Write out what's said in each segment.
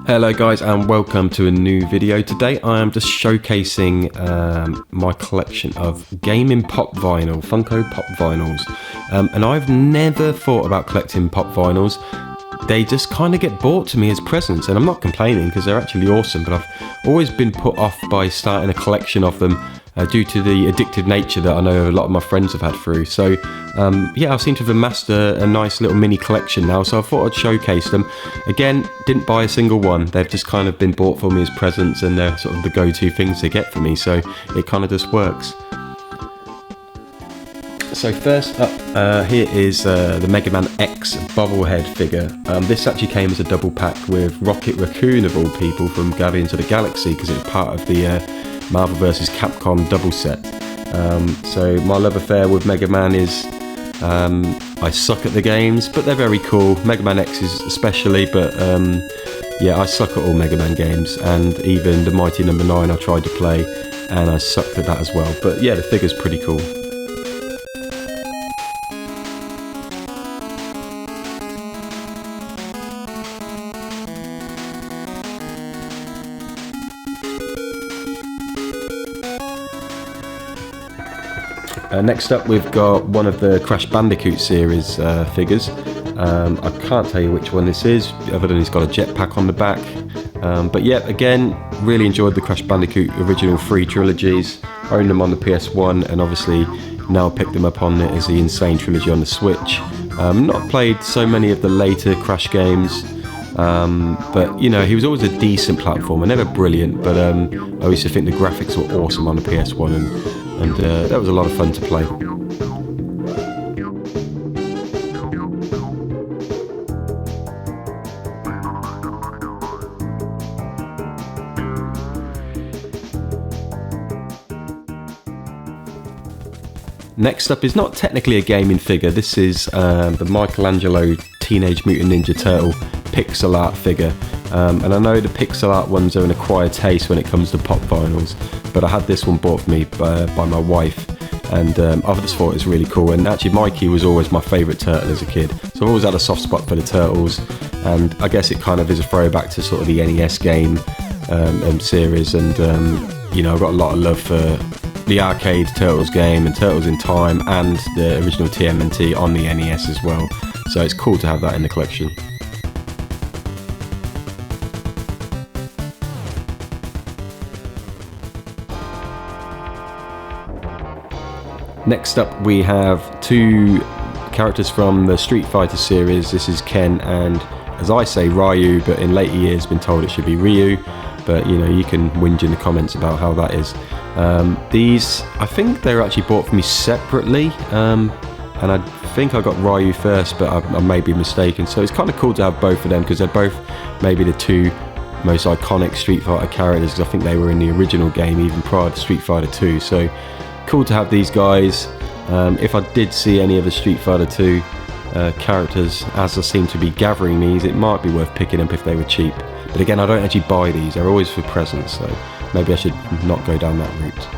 Hello guys and welcome to a new video. Today I am just showcasing my collection of gaming pop vinyl, Funko pop vinyls. And I've never thought about collecting pop vinyls. They just kind of get bought to me as presents, and I'm not complaining because they're actually awesome, but I've always been put off by starting a collection of them due to the addictive nature that I know a lot of my friends have had through. So yeah, I seem to have amassed a nice little mini collection now, so I thought I'd showcase them. Again, didn't buy a single one, they've just kind of been bought for me as presents, and they're sort of the go-to things they get for me, so it kind of just works. So first up, here is the Mega Man X bobblehead figure. This actually came as a double pack with Rocket Raccoon of all people from Guardians of the Galaxy, because it's part of the Marvel vs. Capcom double set. So my love affair with Mega Man is I suck at the games, but they're very cool. Mega Man X is especially, but yeah, I suck at all Mega Man games, and even the Mighty Number 9 I tried to play and I sucked at that as well. But yeah, the figure's pretty cool. Next up, we've got one of the Crash Bandicoot series figures. I can't tell you which one this is, other than it's got a jetpack on the back. But yeah, again, really enjoyed the Crash Bandicoot original 3 trilogies. Owned them on the PS1, and obviously now picked them up on it as the Insane trilogy on the Switch. Not played so many of the later Crash games, but you know, he was always a decent platformer, never brilliant, but I used to think the graphics were awesome on the PS1, and that was a lot of fun to play. Next up is not technically a gaming figure. This is the Michelangelo Teenage Mutant Ninja Turtle pixel art figure. And I know the pixel art ones are an acquired taste when it comes to pop vinyls, but I had this one bought for me by my wife, and I just thought it was really cool. And actually Mikey was always my favourite turtle as a kid, so I've always had a soft spot for the Turtles, and I guess it kind of is a throwback to sort of the NES game series, and you know, I've got a lot of love for the arcade Turtles game and Turtles in Time and the original TMNT on the NES as well, so it's cool to have that in the collection. Next up, we have 2 characters from the Street Fighter series. This is Ken and, as I say, Ryu, but in later years been told it should be Ryu, but you know, you can whinge in the comments about how that is. These, I think they were actually bought for me separately, and I think I got Ryu first, but I may be mistaken, so it's kind of cool to have both of them, because they're both maybe the 2 most iconic Street Fighter characters, because I think they were in the original game even prior to Street Fighter 2, so cool to have these guys. If I did see any of the Street Fighter 2 characters, as I seem to be gathering these, it might be worth picking up if they were cheap. But again, I don't actually buy these, they're always for presents, so maybe I should not go down that route.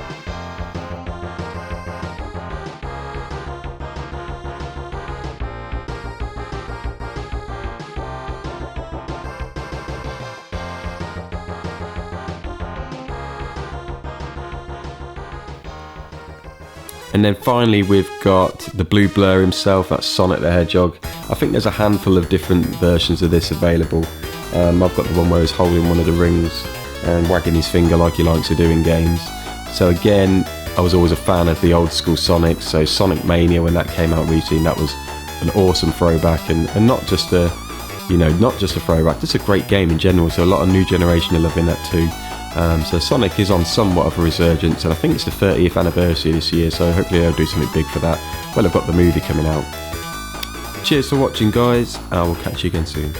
And then finally we've got the Blue Blur himself, that's Sonic the Hedgehog. I think there's a handful of different versions of this available. I've got the one where he's holding one of the rings and wagging his finger like he likes to do in games. So again, I was always a fan of the old school Sonic, so Sonic Mania, when that came out recently, that was an awesome throwback, and not just a, you know, not just a throwback, just a great game in general, so a lot of new generation are loving that too. So Sonic is on somewhat of a resurgence, and I think it's the 30th anniversary this year, so hopefully they'll do something big for that. Well, I've got the movie coming out. Cheers for watching, guys, and I will catch you again soon.